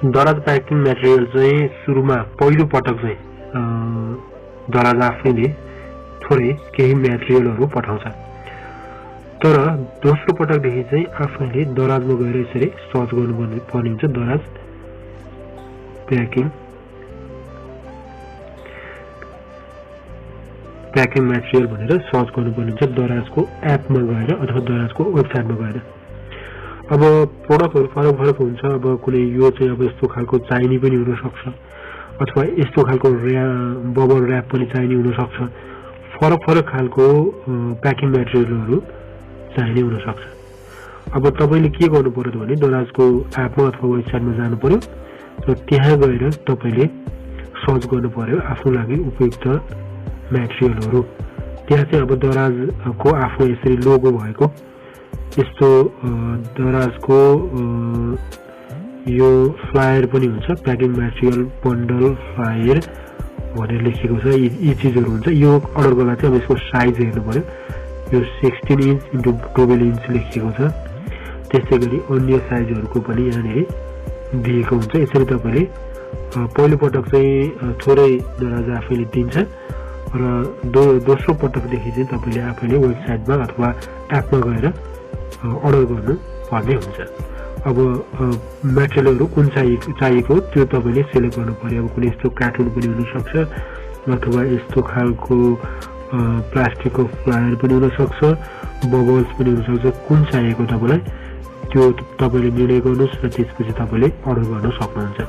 दराज packing material चाहिँ सुरुमा पहिलो पटक चाहिँ दराज आफैले थोरै केही मटेरियलहरू पठाउँछ, तर दोस्रो पटकदेखि चाहिँ आफैले दराजमा गएर यसरी सर्च गर्नुपर्ने हुन्छ। दराज प्याकिङ मटेरियल भनेर सर्च गर्नुपर्ने हुन्छ दराजको एपमा गएर अथवा दराजको वेबसाइटमा गएर। अब प्रोडक्टहरू फरक हुन्छ। अब कुनै यो चाहिँ अब यस्तो खालको चाहिने पनि हुनसक्छ अथवा यस्तो खालको बबल ऱ्याप पनि चाहिने हुनसक्छ। फरक खालको प्याकिङ मटेरियलहरू चाहिने हुनसक्छ। अब तपाईँले के गर्नु पर्यो भने दराजको एपमा अथवा वेबसाइटमा जानु पर्यो र त्यहाँ गएर तपाईँले सर्च गर्नु पर्यो आफ्नो लागि उपयुक्त मटेरियलहरू। त्यहाँ चाहिँ अब दराजको आफ्नो यसरी लोगो भएको यस्तो दराजको यो फ्लायर पनि हुन्छ, प्याकिङ मटेरियल बन्डल फ्लायर भनेर लेखेको छ। यी चिजहरू हुन्छ। यो अर्डर गर्दा चाहिँ अब यसको साइज हेर्नु पर्यो। यो 16 इन्च इन्टु 12 इन्च लेखिएको छ। त्यस्तै गरी अन्य साइजहरूको पनि यहाँनिर दिएको हुन्छ। यसरी तपाईँले पहिलो पटक चाहिँ थोरै दराज आफैले दिन्छ र दोस्रो पटकदेखि चाहिँ तपाईँले आफैले वेबसाइटमा अथवा एपमा गएर अर्डर गर्नु पर्ने हुन्छ। अब मटेरियलहरू कुन चाहिएको त्यो तपाईँले सेलेक्ट गर्नु पर्यो। अब कुनै यस्तो कार्टुन पनि हुनसक्छ अथवा यस्तो खालको प्लास्टिकको फ्लायर पनि हुनसक्छ, बबल्स पनि हुनसक्छ। कुन चाहिएको तपाईँलाई त्यो तपाईँले निर्णय गर्नुहोस् र त्यसपछि तपाईँले अर्डर गर्न सक्नुहुन्छ।